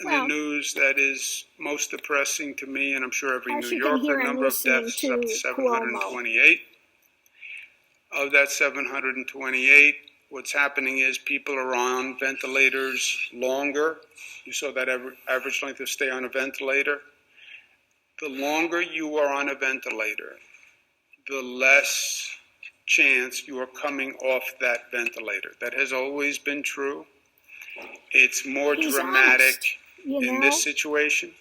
the news that is most depressing to me, and I'm sure every New Yorker, the number of deaths is up to 728. Of that 728, what's happening is people are on ventilators longer. You saw that average length of stay on a ventilator. The longer you are on a ventilator, the less chance you are coming off that ventilator. That has always been true. It's more dramatic in this situation.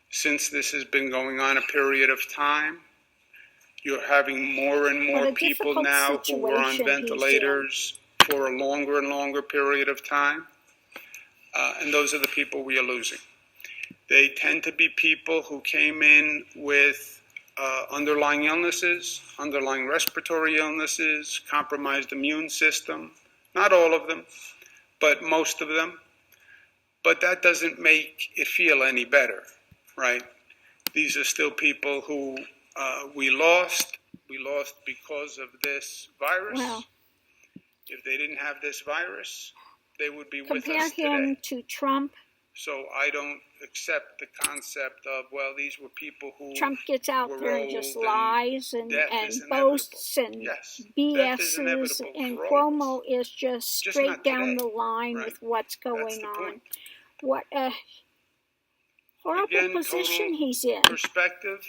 Since this has been going on a period of time, you're having more and more people now who are on ventilators for a longer and longer period of time. And those are the people we are losing. They tend to be people who came in with underlying illnesses, underlying respiratory illnesses, compromised immune system. Not all of them, but most of them. But that doesn't make it feel any better, right? These are still people who we lost. We lost because of this virus. Wow. If they didn't have this virus, they would be with us today. Compare him to Trump. So I don't accept the concept of, well, these were people who Trump gets out there and just lies and boasts and BS's, and Cuomo is just straight down the line with what's going on. What a horrible position he's in. Perspective.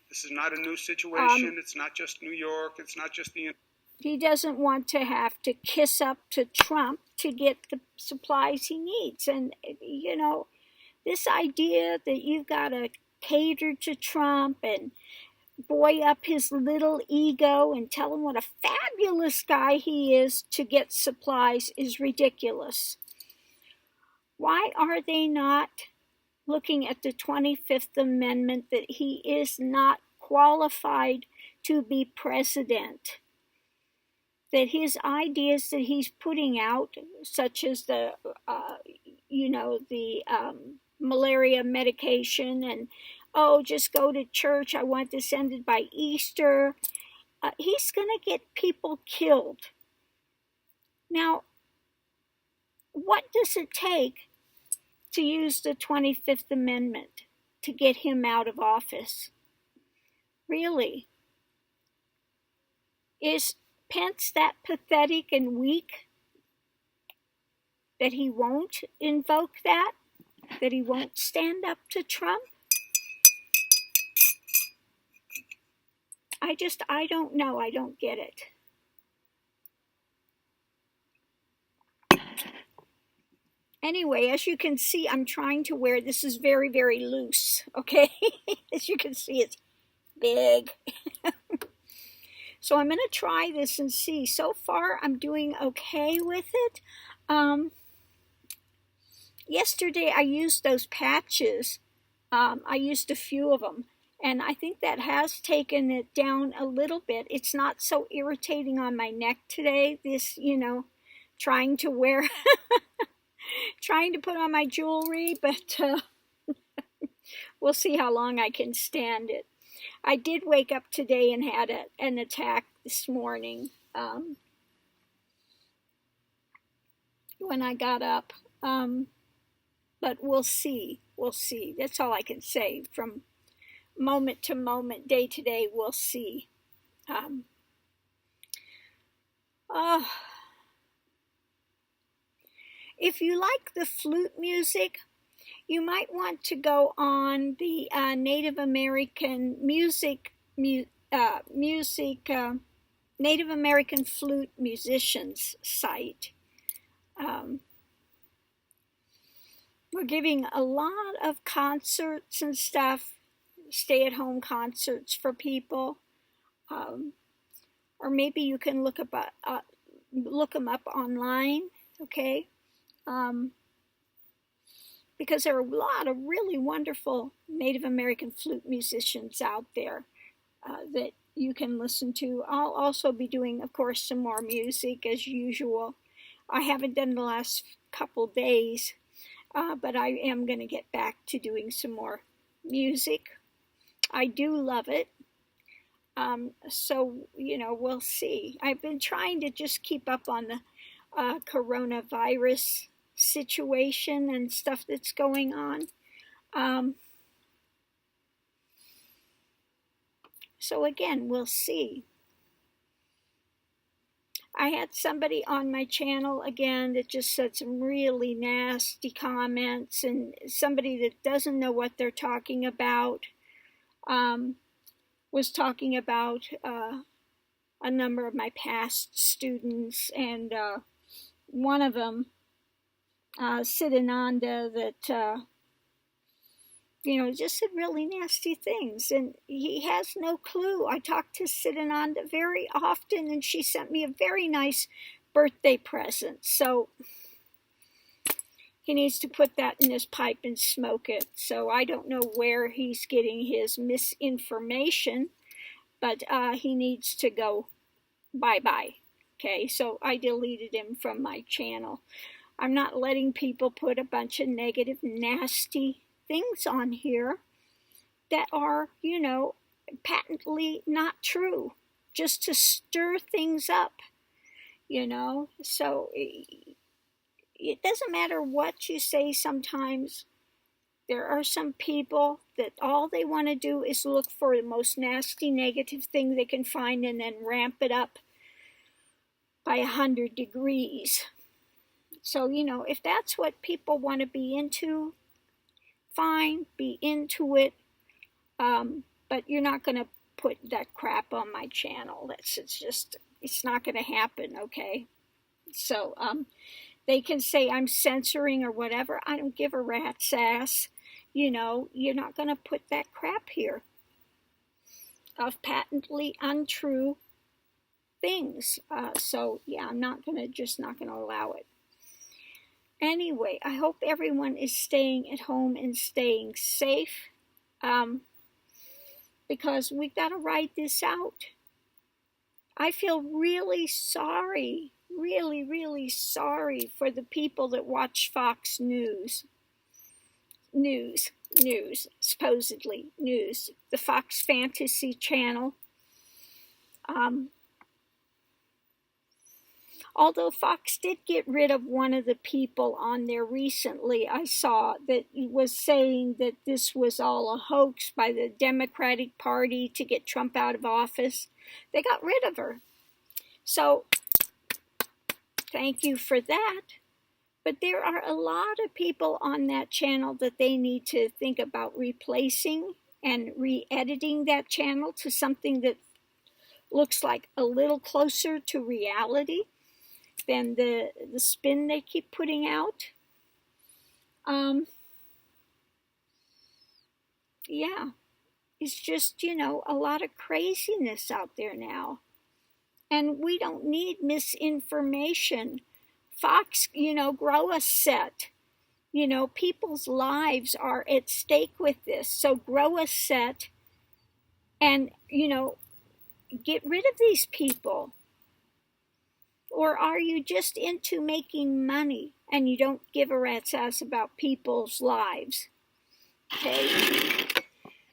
This is not a new situation. It's not just New York. It's not just the... He doesn't want to have to kiss up to Trump to get the supplies he needs. And, you know, this idea that you've got to cater to Trump and buoy up his little ego and tell him what a fabulous guy he is to get supplies is ridiculous. Why are they not looking at the 25th Amendment that he is not qualified to be president? That his ideas that he's putting out, such as the malaria medication and, just go to church, I want this ended by Easter, he's going to get people killed. Now, what does it take to use the 25th Amendment to get him out of office? Really? Is Pence that pathetic and weak that he won't invoke that? That he won't stand up to Trump? I don't know. I don't get it. Anyway, as you can see, I'm trying to wear, this is very, very loose, okay? As you can see, it's big. So I'm going to try this and see. So far, I'm doing okay with it. Yesterday, I used those patches. I used a few of them. And I think that has taken it down a little bit. It's not so irritating on my neck today. This, trying to wear, trying to put on my jewelry. But we'll see how long I can stand it. I did wake up today and had an attack this morning when I got up. But we'll see. We'll see. That's all I can say. From moment to moment, day to day, we'll see. If you like the flute music, you might want to go on the Native American Native American flute musicians site. We're giving a lot of concerts and stuff, stay-at-home concerts for people, or maybe you can look them up online, okay? Because there are a lot of really wonderful Native American flute musicians out there that you can listen to. I'll also be doing, of course, some more music as usual. I haven't done the last couple days, but I am going to get back to doing some more music. I do love it. So, we'll see. I've been trying to just keep up on the coronavirus situation and stuff that's going on. So again, we'll see. I had somebody on my channel again that just said some really nasty comments, and somebody that doesn't know what they're talking about was talking about a number of my past students, and one of them, Siddhananda, that just said really nasty things, and he has no clue. I talk to Siddhananda very often, and she sent me a very nice birthday present, so he needs to put that in his pipe and smoke it. So I don't know where he's getting his misinformation, but he needs to go bye-bye. Okay, so I deleted him from my channel. I'm not letting people put a bunch of negative, nasty things on here that are, patently not true, just to stir things up, So it doesn't matter what you say sometimes. There are some people that all they want to do is look for the most nasty, negative thing they can find and then ramp it up by 100 degrees. So, if that's what people want to be into, fine, be into it. But you're not going to put that crap on my channel. It's not going to happen, okay? So, they can say I'm censoring or whatever. I don't give a rat's ass. You're not going to put that crap here of patently untrue things. So, yeah, I'm not going to allow it. Anyway, I hope everyone is staying at home and staying safe, because we've got to ride this out. I feel really sorry, really, really sorry for the people that watch Fox News, supposedly news, the Fox Fantasy channel. Although Fox did get rid of one of the people on there recently, I saw that was saying that this was all a hoax by the Democratic Party to get Trump out of office. They got rid of her. So, thank you for that. But there are a lot of people on that channel that they need to think about replacing and re-editing that channel to something that looks like a little closer to reality than the spin they keep putting out. Yeah, it's just, a lot of craziness out there now. And we don't need misinformation. Fox, grow a set. People's lives are at stake with this. So grow a set and, get rid of these people. Or are you just into making money and you don't give a rat's ass about people's lives? Okay?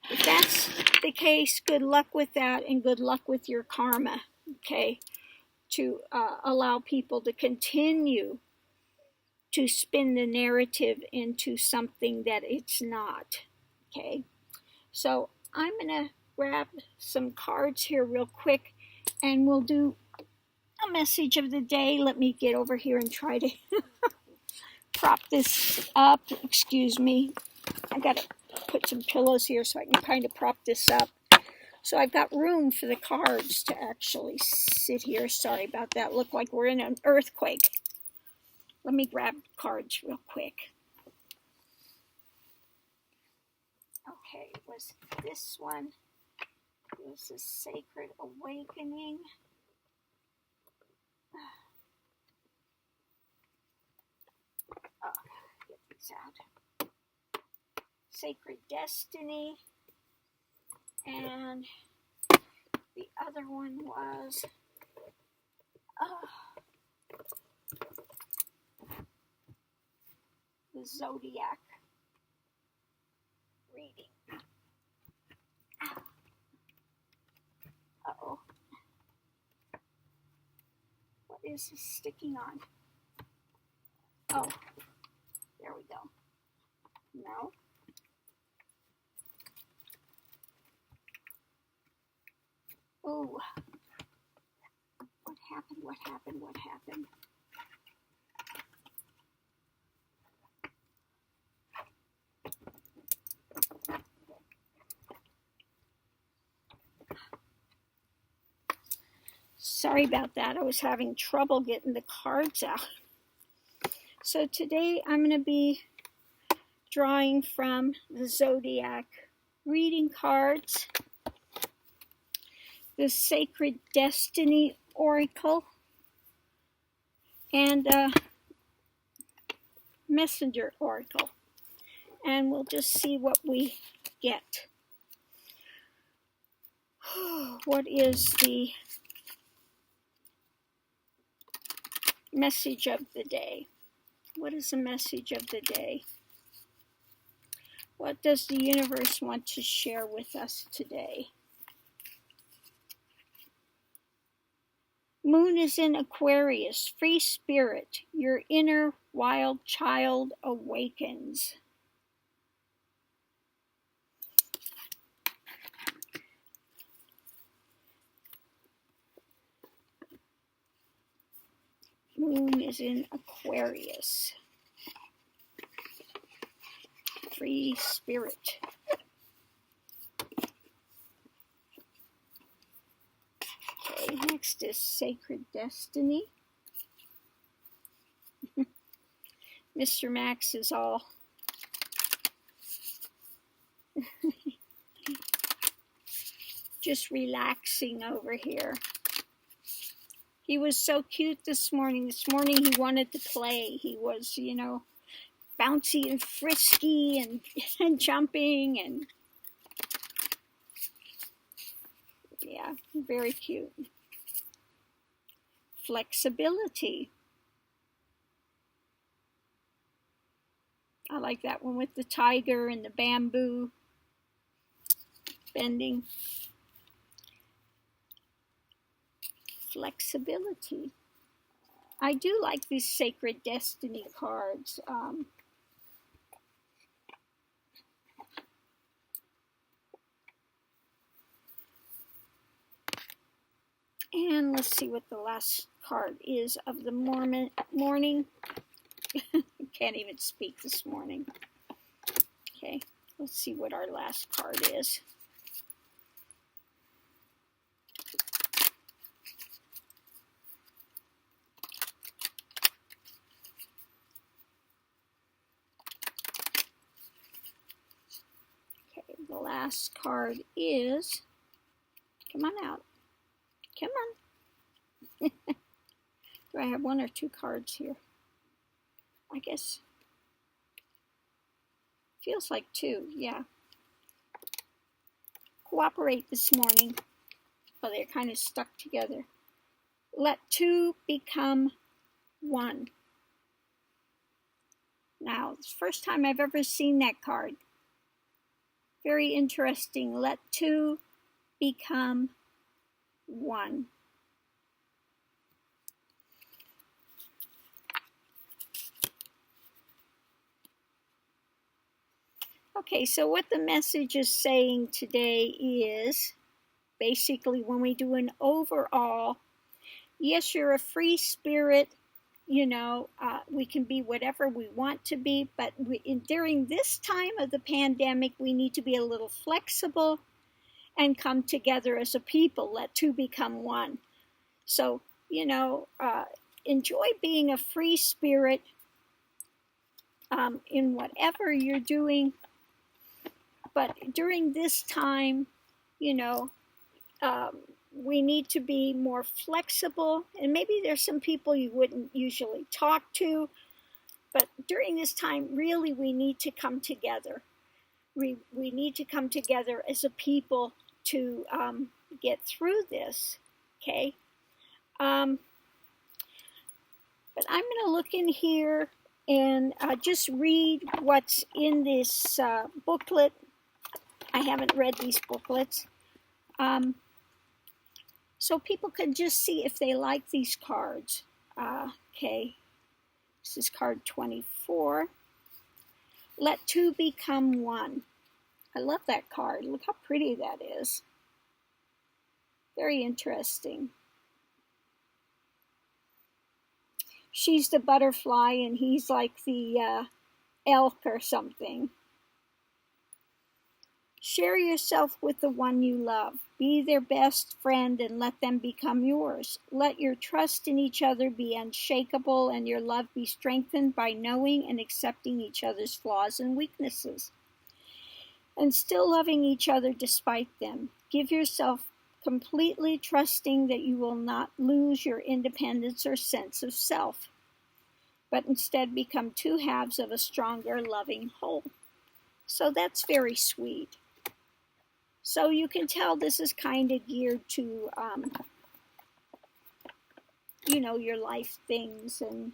If that's the case, good luck with that and good luck with your karma. Okay? To allow people to continue to spin the narrative into something that it's not. Okay? So I'm going to grab some cards here real quick and we'll do a message of the day. Let me get over here and try to prop this up. Excuse me. I got to put some pillows here so I can kind of prop this up. So I've got room for the cards to actually sit here. Sorry about that. Look like we're in an earthquake. Let me grab cards real quick. Okay, was this one? It was a Sacred Awakening. Get these out. Sacred Destiny. And the other one was the Zodiac reading. Uh-oh. What is this sticking on? Oh, There we go. No. Oh. What happened? What happened? What happened? Sorry about that. I was having trouble getting the cards out. So today I'm going to be drawing from the Zodiac reading cards, the Sacred Destiny Oracle, and Messenger Oracle. And we'll just see what we get. What is the message of the day? What is the message of the day? What does the universe want to share with us today? Moon is in Aquarius. Free spirit. Your inner wild child awakens. Moon is in Aquarius. Free spirit. Okay, next is Sacred Destiny. Mr. Max is all just relaxing over here. He was so cute this morning. This morning he wanted to play. He was, bouncy and frisky and jumping and yeah, very cute. Flexibility. I like that one with the tiger and the bamboo bending. Flexibility. I do like these Sacred Destiny cards. And let's see what the last card is of the morning. Can't even speak this morning. Okay, let's see what our last card is. Okay, the last card is, come on out. Come on. Do I have one or two cards here? I guess. Feels like two, yeah. Cooperate this morning. Oh, they're kind of stuck together. Let two become one. Now, it's the first time I've ever seen that card. Very interesting. Let two become one. Okay, so what the message is saying today is basically when we do an overall, yes, you're a free spirit, we can be whatever we want to be, but during this time of the pandemic, we need to be a little flexible and come together as a people. Let two become one. So, enjoy being a free spirit in whatever you're doing. But during this time, we need to be more flexible. And maybe there's some people you wouldn't usually talk to. But during this time, really, we need to come together. We need to come together as a people to get through this, okay? But I'm going to look in here and just read what's in this booklet. I haven't read these booklets. So people can just see if they like these cards. Okay, this is card 24. Let two become one. I love that card. Look how pretty that is. Very interesting. She's the butterfly and he's like the elk or something. Share yourself with the one you love. Be their best friend and let them become yours. Let your trust in each other be unshakable and your love be strengthened by knowing and accepting each other's flaws and weaknesses, and still loving each other despite them. Give yourself completely trusting that you will not lose your independence or sense of self, but instead become two halves of a stronger, loving whole. So that's very sweet. So you can tell this is kind of geared to, your life things. And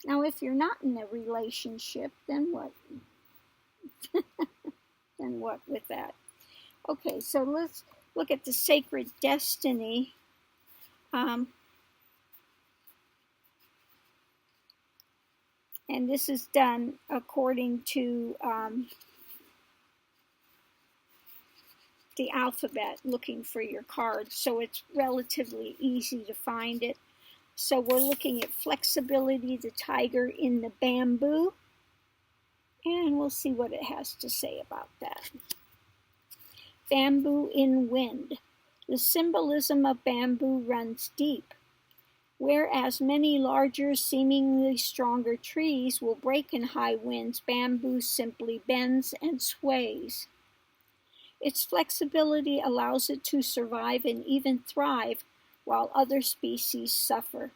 now if you're not in a relationship, then what? Then what with that? Okay, so let's look at the sacred destiny. And this is done according to the alphabet, looking for your cards, so it's relatively easy to find it. So we're looking at flexibility, the tiger in the bamboo, and we'll see what it has to say about that. Bamboo in wind. The symbolism of bamboo runs deep. Whereas many larger, seemingly stronger trees will break in high winds, bamboo simply bends and sways. Its flexibility allows it to survive and even thrive while other species suffer.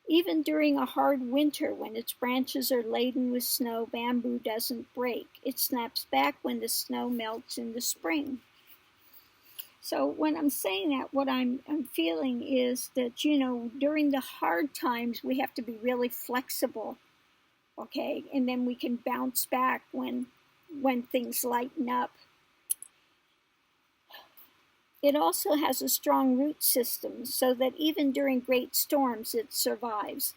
Even during a hard winter, when its branches are laden with snow, bamboo doesn't break. It snaps back when the snow melts in the spring. So when I'm saying that, what I'm feeling is that, during the hard times, we have to be really flexible, okay? And then we can bounce back when things lighten up. It also has a strong root system so that even during great storms it survives.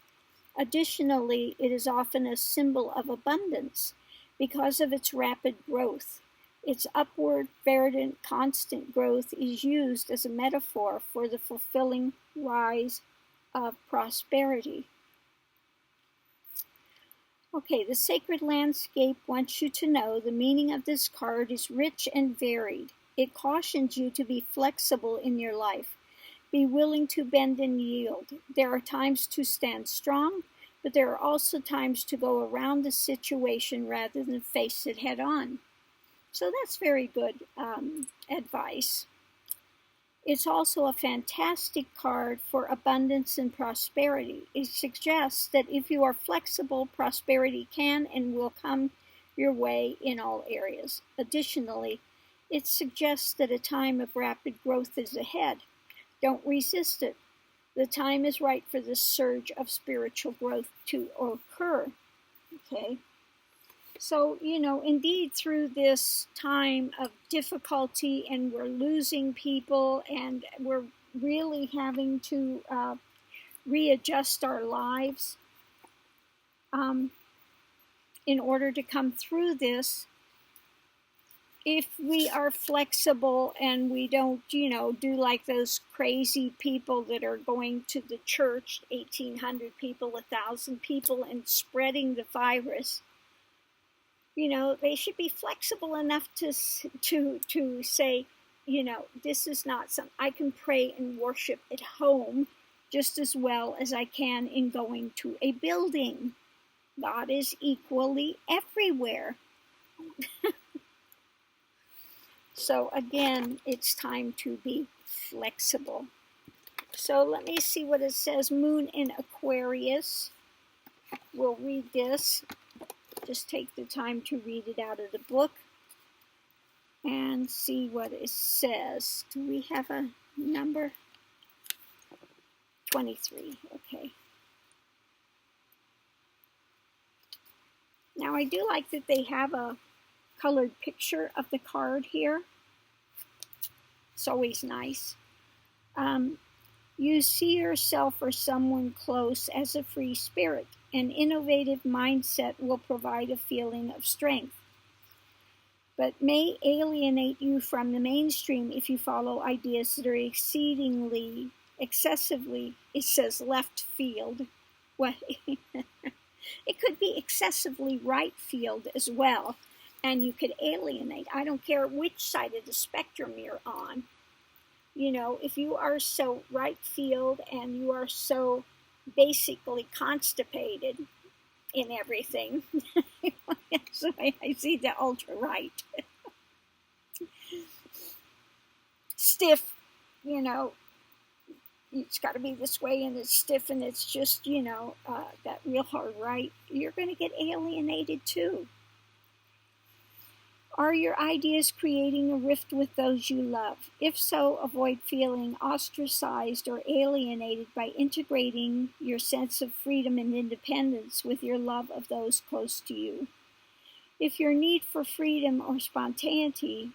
Additionally, it is often a symbol of abundance because of its rapid growth. Its upward, verdant, constant growth is used as a metaphor for the fulfilling rise of prosperity. Okay, the sacred landscape wants you to know the meaning of this card is rich and varied. It cautions you to be flexible in your life. Be willing to bend and yield. There are times to stand strong, but there are also times to go around the situation rather than face it head on. So that's very good advice. It's also a fantastic card for abundance and prosperity. It suggests that if you are flexible, prosperity can and will come your way in all areas. Additionally, it suggests that a time of rapid growth is ahead. Don't resist it. The time is right for this surge of spiritual growth to occur. Okay? So, indeed, through this time of difficulty, and we're losing people, and we're really having to readjust our lives in order to come through this. If we are flexible and we don't, do like those crazy people that are going to the church, 1,800 people, 1,000 people, and spreading the virus, they should be flexible enough to say, this is not something I can pray and worship at home just as well as I can in going to a building. God is equally everywhere. So again, it's time to be flexible. So let me see what it says. Moon in Aquarius. We'll read this. Just take the time to read it out of the book and see what it says. Do we have a number? 23. Okay. Now I do like that they have a colored picture of the card here. It's always nice. You see yourself or someone close as a free spirit, An innovative mindset will provide a feeling of strength, but may alienate you from the mainstream if you follow ideas that are excessively, it says left field. What? It could be excessively right field as well, and you could alienate. I don't care which side of the spectrum you're on. You know, if you are so right field and you are so basically constipated in everything, that's the way I see the ultra right. Stiff, you know, it's got to be this way, and it's stiff, and it's just, you know, that real hard right, you're going to get alienated too. Are your ideas creating a rift with those you love? If so, avoid feeling ostracized or alienated by integrating your sense of freedom and independence with your love of those close to you. If your need for freedom or spontaneity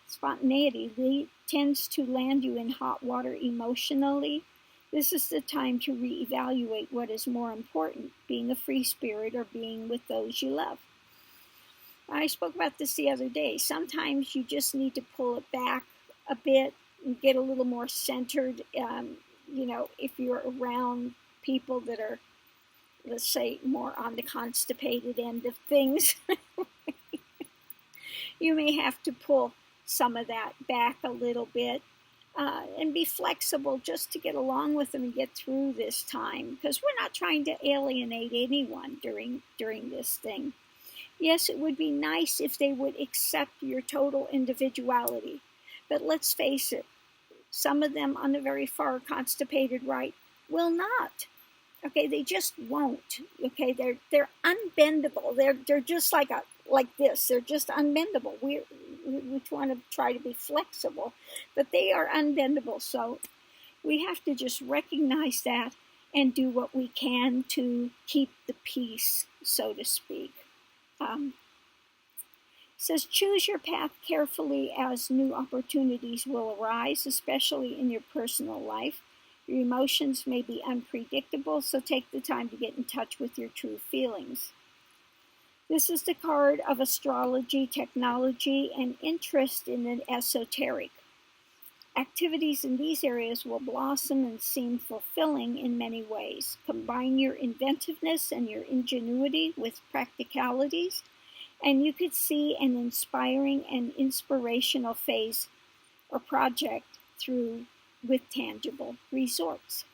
tends to land you in hot water emotionally, this is the time to reevaluate what is more important, being a free spirit or being with those you love. I spoke about this the other day. Sometimes you just need to pull it back a bit and get a little more centered. You know, if you're around people that are, let's say, more on the constipated end of things, you may have to pull some of that back a little bit and be flexible just to get along with them and get through this time, because we're not trying to alienate anyone during this thing. Yes, it would be nice if they would accept your total individuality, but let's face it, some of them on the very far constipated right will not. Okay, they just won't. Okay, they're unbendable. They're just like this. They're just unbendable. We want to try to be flexible, but they are unbendable. So we have to just recognize that and do what we can to keep the peace, so to speak. Says choose your path carefully as new opportunities will arise, especially in your personal life. Your emotions may be unpredictable, so take the time to get in touch with your true feelings. This is the card of astrology, technology, and interest in the esoteric. Activities in these areas will blossom and seem fulfilling in many ways. Combine your inventiveness and your ingenuity with practicalities, and you could see an inspiring and inspirational phase or project through with tangible results.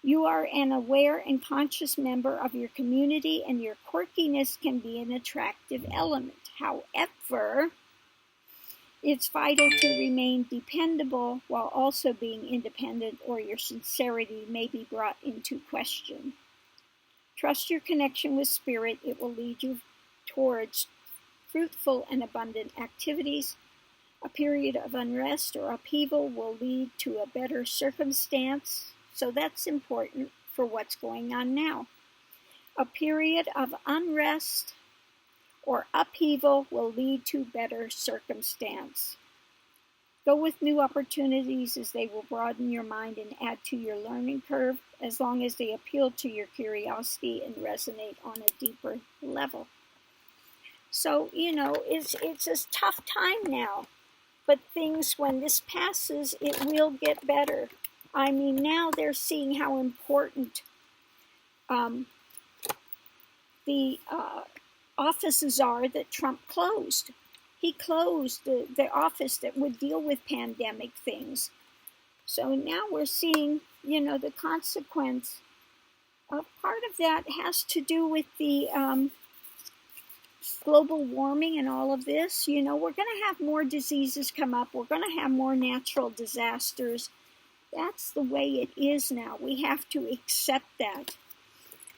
You are an aware and conscious member of your community, and your quirkiness can be an attractive element. However, it's vital to remain dependable while also being independent, or your sincerity may be brought into question. Trust your connection with spirit. It will lead you towards fruitful and abundant activities. A period of unrest or upheaval will lead to a better circumstance. So that's important for what's going on now. A period of unrest or upheaval will lead to better circumstance. Go with new opportunities, as they will broaden your mind and add to your learning curve, as long as they appeal to your curiosity and resonate on a deeper level. So, you know, it's a tough time now, but things, when this passes, it will get better. I mean, now they're seeing how important the offices are that Trump closed. He closed the office that would deal with pandemic things. So now we're seeing, you know, the consequence. Part of that has to do with the global warming and all of this. You know, we're going to have more diseases come up. We're going to have more natural disasters. That's the way it is now. We have to accept that.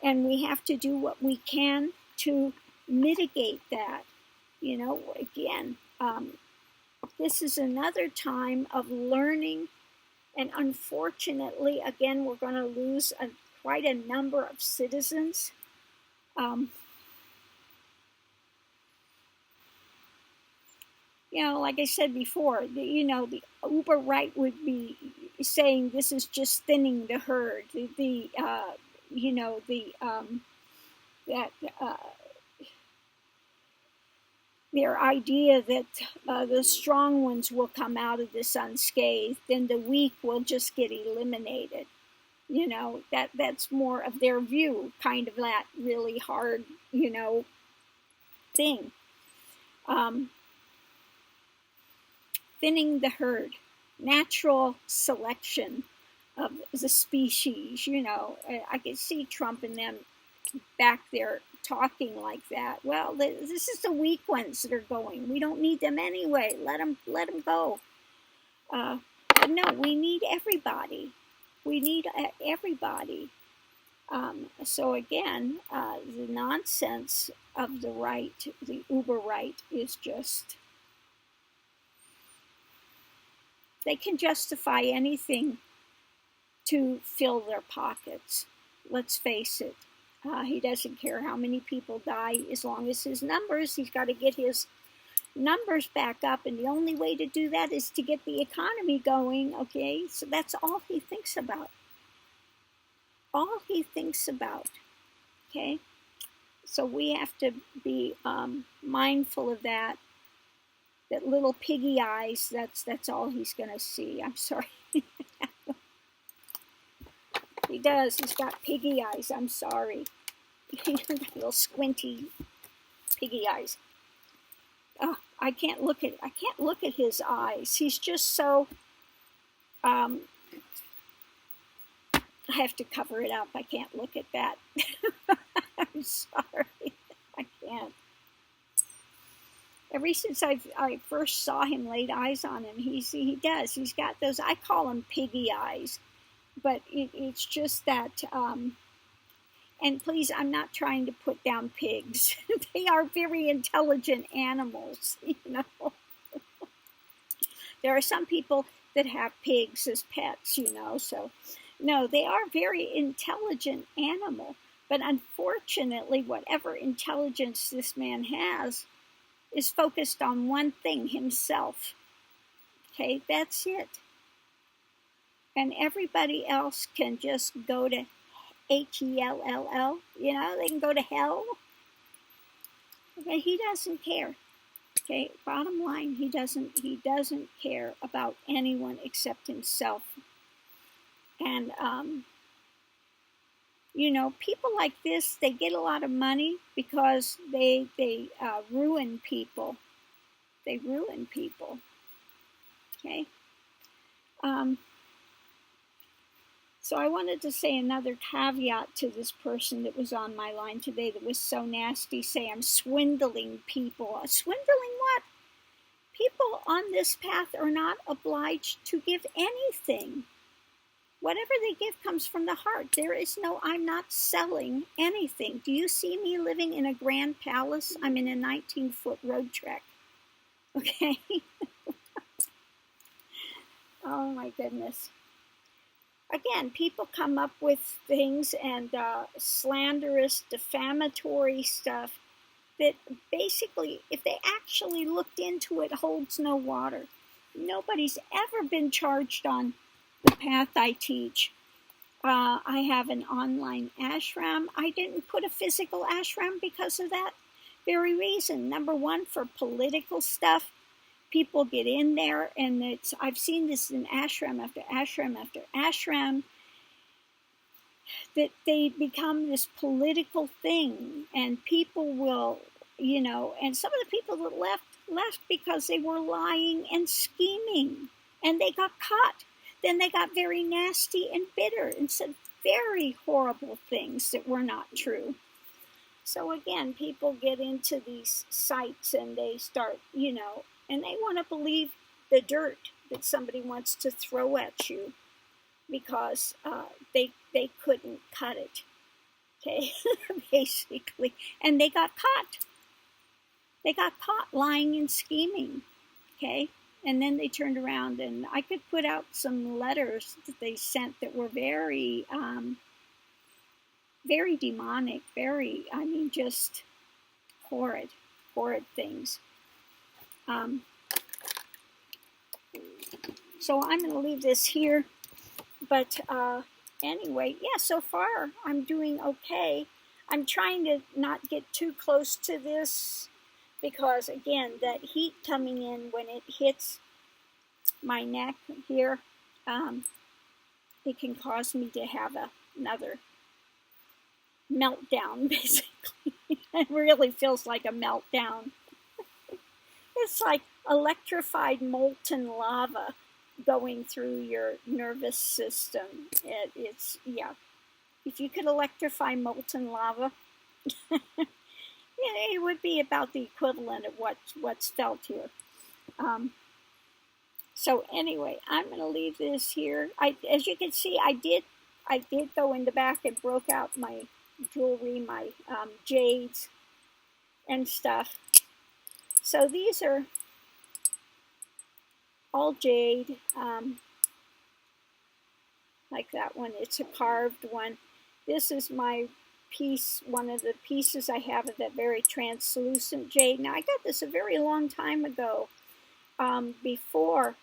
And we have to do what we can to mitigate that. You know, again, this is another time of learning. And unfortunately, again, we're going to lose quite a number of citizens. You know, like I said before, the uber right would be saying this is just thinning the herd. The you know, that their idea that the strong ones will come out of this unscathed, and the weak will just get eliminated. You know, that's more of their view, kind of that really hard, you know, thing. Thinning the herd, natural selection of the species, you know. I could see Trump and them back there talking like that. Well, this is the weak ones that are going. We don't need them anyway. Let them go. But no, we need everybody. We need everybody. So again, the nonsense of the right, the uber right, is just, they can justify anything to fill their pockets. Let's face it. He doesn't care how many people die as long as his numbers. He's got to get his numbers back up, and the only way to do that is to get the economy going. Okay, so that's all he thinks about. All he thinks about. Okay, so we have to be mindful of that. That little piggy eyes. That's all he's gonna see. I'm sorry. He does. He's got piggy eyes. I'm sorry. Little squinty piggy eyes. Oh, I can't look at his eyes. He's just so. I have to cover it up. I can't look at that. I'm sorry. I can't. Ever since I first saw him, laid eyes on him, he does. He's got those. I call them piggy eyes. But it's just that, and please, I'm not trying to put down pigs. They are very intelligent animals, you know. There are some people that have pigs as pets, you know, so no, they are very intelligent animal. But unfortunately, whatever intelligence this man has is focused on one thing, himself. Okay, that's it. And everybody else can just go to Hell, you know, they can go to hell. Okay, he doesn't care. Okay, bottom line, he doesn't care about anyone except himself. And you know, people like this, they get a lot of money because they ruin people. They ruin people. Okay. So I wanted to say another caveat to this person that was on my line today that was so nasty, say I'm swindling people. Swindling what? People on this path are not obliged to give anything. Whatever they give comes from the heart. There is no, I'm not selling anything. Do you see me living in a grand palace? I'm in a 19-foot road trek. Okay? Oh my goodness. Again, people come up with things and slanderous, defamatory stuff that basically, if they actually looked into it, holds no water. Nobody's ever been charged on the path I teach. I have an online ashram. I didn't put a physical ashram because of that very reason. Number one, for political stuff. People get in there, and I've seen this in ashram after ashram after ashram, that they become this political thing, and people will, you know, and some of the people that left because they were lying and scheming, and they got caught. Then they got very nasty and bitter and said very horrible things that were not true. So again, people get into these sites and they start, you know, and they want to believe the dirt that somebody wants to throw at you because they couldn't cut it, okay, basically. And they got caught. They got caught lying and scheming, okay? And then they turned around, and I could put out some letters that they sent that were very, very demonic, very, I mean, just horrid things. So I'm going to leave this here, but anyway, yeah, so far I'm doing okay. I'm trying to not get too close to this because, again, that heat coming in when it hits my neck here, it can cause me to have another meltdown, basically. It really feels like a meltdown. It's like electrified molten lava going through your nervous system. It's, yeah. If you could electrify molten lava, it would be about the equivalent of what's felt here. So anyway, I'm going to leave this here. As you can see, I did go in the back and broke out my jewelry, my jades and stuff. So these are all jade, like that one. It's a carved one. This is my piece, one of the pieces I have of that very translucent jade. Now, I got this a very long time ago, before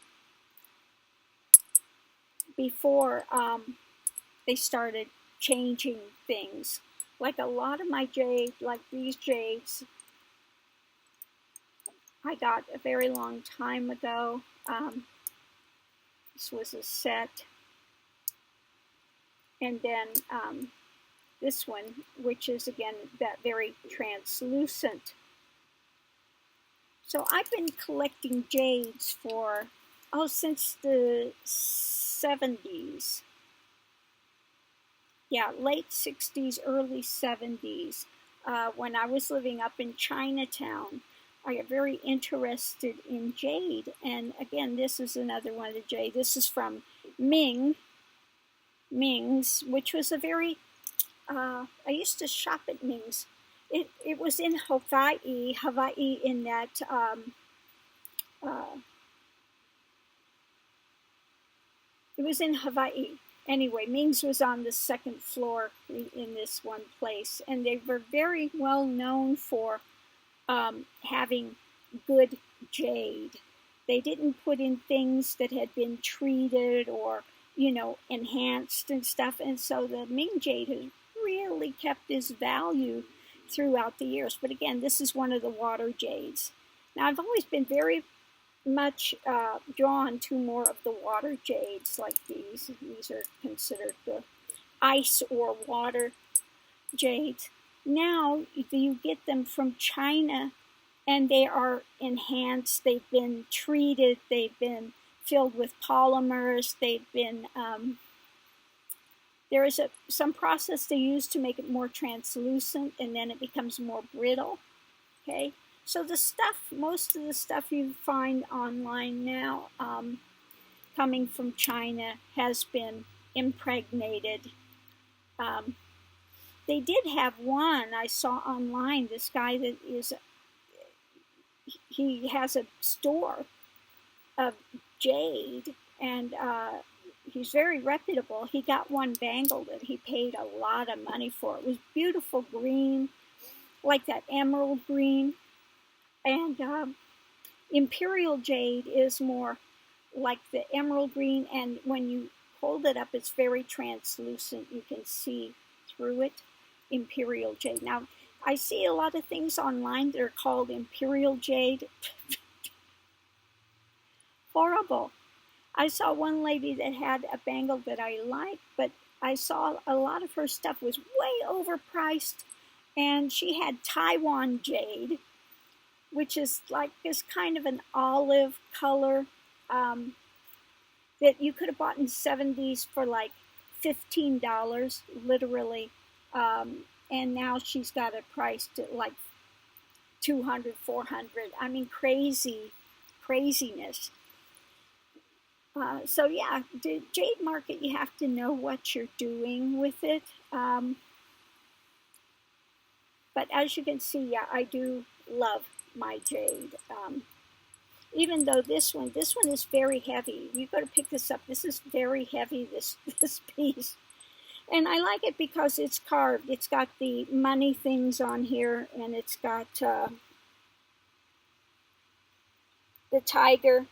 they started changing things. Like a lot of my jade, like these jades, I got a very long time ago. This was a set. And then this one, which is, again, that very translucent. So I've been collecting jades since the 70s. Yeah, late 60s, early 70s. When I was living up in Chinatown, I got very interested in jade. And again, this is another one of the jade. This is from Ming's, which was a very, I used to shop at Ming's. It was in Hawaii in that, it was in Hawaii. Anyway, Ming's was on the second floor in this one place, and they were very well known for having good jade. They didn't put in things that had been treated or, enhanced and stuff, and so the Ming jade has really kept its value throughout the years. But again, this is one of the water jades. Now, I've always been very much drawn to more of the water jades like these. These are considered the ice or water jades. Now you get them from China, and they are enhanced. They've been treated. They've been filled with polymers. They've been there is some process they use to make it more translucent, and then it becomes more brittle. Okay, so most of the stuff you find online now, coming from China, has been impregnated. They did have one I saw online. This guy he has a store of jade, and he's very reputable. He got one bangle that he paid a lot of money for. It was beautiful green, like that emerald green. And imperial jade is more like the emerald green, and when you hold it up, it's very translucent. You can see through it. Imperial jade. Now, I see a lot of things online that are called imperial jade. Horrible. I saw one lady that had a bangle that I liked, but I saw a lot of her stuff was way overpriced, and she had Taiwan jade, which is like this kind of an olive color, that you could have bought in the 70s for like $15, literally. And now she's got it priced at like $200, $400. I mean, craziness. So yeah, the jade market, you have to know what you're doing with it. But as you can see, yeah, I do love my jade. Even though this one is very heavy. You got to pick this up. This is very heavy, this piece. And I like it because it's carved. It's got the money things on here, and it's got the tiger,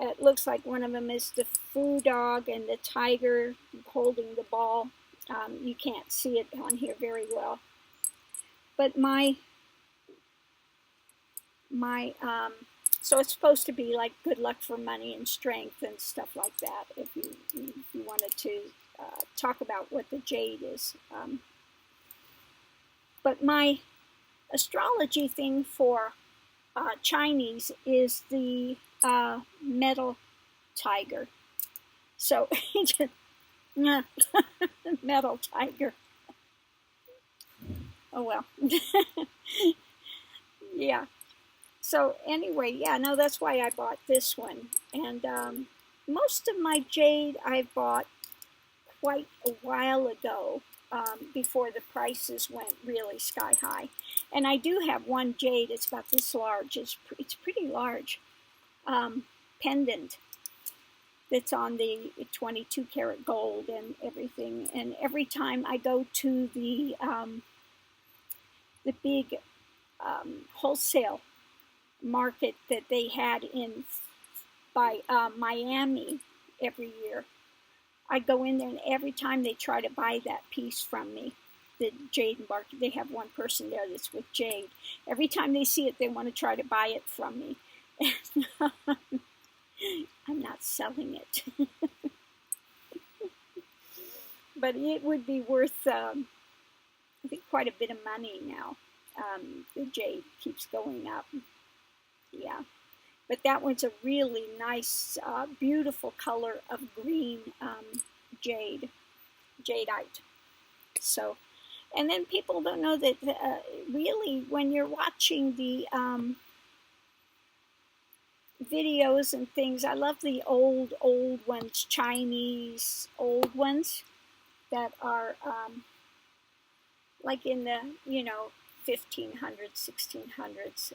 It looks like one of them is the foo dog and the tiger holding the ball. You can't see it on here very well. But so it's supposed to be like good luck for money and strength and stuff like that, if you wanted to talk about what the jade is. But my astrology thing for Chinese is the metal tiger. So, metal tiger. Oh well. Yeah. So anyway, yeah, no, that's why I bought this one. And most of my jade I bought quite a while ago, before the prices went really sky high. And I do have one jade, it's about this large, it's pretty large, pendant that's on the 22 karat gold and everything. And every time I go to the big wholesale market that they had by Miami every year, I go in there, and every time they try to buy that piece from me, the jade market, they have one person there that's with jade. Every time they see it, they want to try to buy it from me. I'm not selling it. But it would be worth, I think, quite a bit of money now. The jade keeps going up. Yeah. But that one's a really nice, beautiful color of green jadeite. So, and then people don't know that really when you're watching the videos and things, I love the old ones, Chinese old ones that are like in the 1500s, 1600s.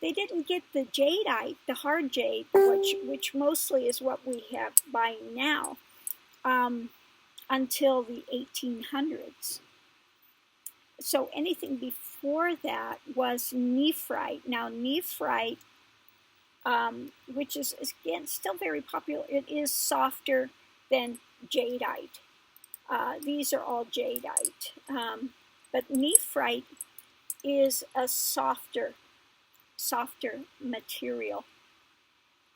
They didn't get the jadeite, the hard jade, which mostly is what we have buying now, until the 1800s. So anything before that was nephrite. Now nephrite, which is again still very popular, it is softer than jadeite. These are all jadeite, but nephrite is a softer material,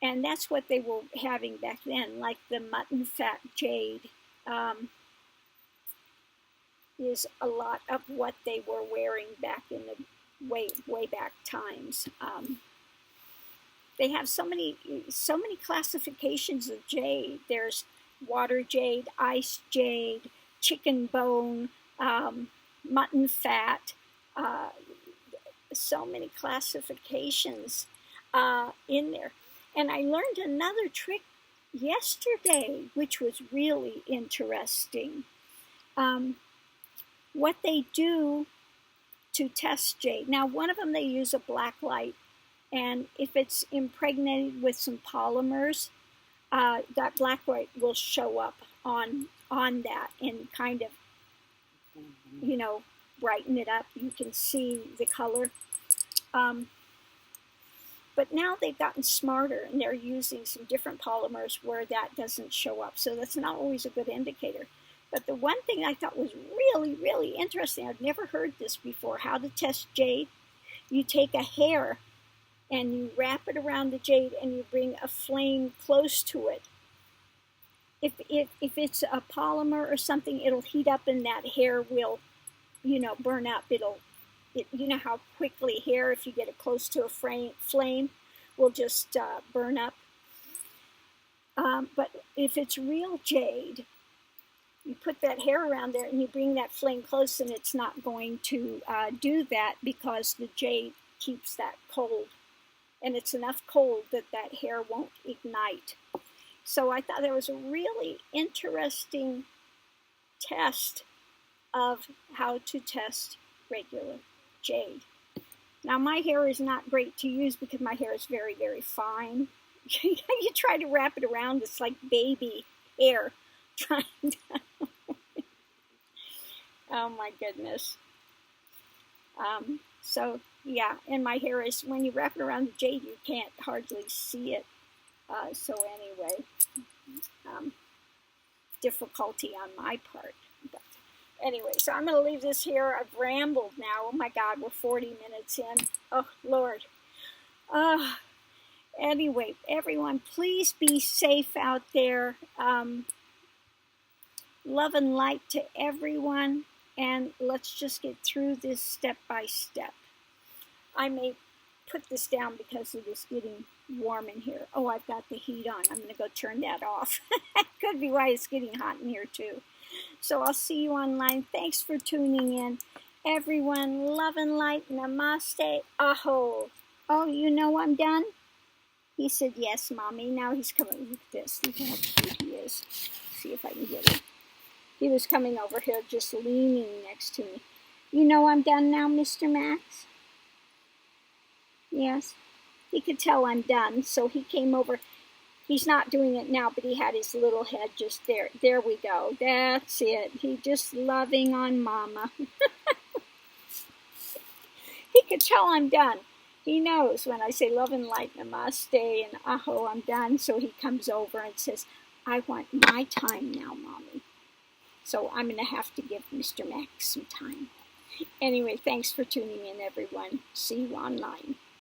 and that's what they were having back then. Like the mutton fat jade is a lot of what they were wearing back in the way back times. They have so many classifications of jade. There's water jade, ice jade, chicken bone, mutton fat. So many classifications in there. And I learned another trick yesterday, which was really interesting. What they do to test jade. Now, one of them, they use a black light, and if it's impregnated with some polymers, that black light will show up on that and kind of, brighten it up. You can see the color. But now they've gotten smarter, and they're using some different polymers where that doesn't show up. So that's not always a good indicator. But the one thing I thought was really, really interesting, I've never heard this before, how to test jade. You take a hair and you wrap it around the jade and you bring a flame close to it. If it's a polymer or something, it'll heat up and that hair will, burn up. You know how quickly hair, if you get it close to a flame, will just burn up. But if it's real jade, you put that hair around there and you bring that flame close, and it's not going to do that because the jade keeps that cold. And it's enough cold that hair won't ignite. So I thought there was a really interesting test of how to test regular jade. Now my hair is not great to use because my hair is very, very fine. You try to wrap it around, it's like baby hair. Oh my goodness. So yeah, and my hair is, when you wrap it around the jade, you can't hardly see it. So anyway, difficulty on my part. But anyway, so I'm going to leave this here. I've rambled now. Oh my God, we're 40 minutes in. Oh, Lord. Anyway, everyone, please be safe out there. Love and light to everyone. And let's just get through this step by step. I may put this down because it is getting warm in here. Oh, I've got the heat on. I'm going to go turn that off. Could be why it's getting hot in here too. So I'll see you online. Thanks for tuning in. Everyone, love and light. Namaste. Aho. Oh, you know I'm done? He said, yes, Mommy. Now he's coming. Look at this. Look how cute he is. See if I can get him. He was coming over here just leaning next to me. You know I'm done now, Mr. Max? Yes. He could tell I'm done, so he came over. He's not doing it now, but he had his little head just there. There we go. That's it. He's just loving on Mama. He could tell I'm done. He knows when I say love and light, namaste, and aho, I'm done. So he comes over and says, I want my time now, Mommy. So I'm going to have to give Mr. Max some time. Anyway, thanks for tuning in, everyone. See you online.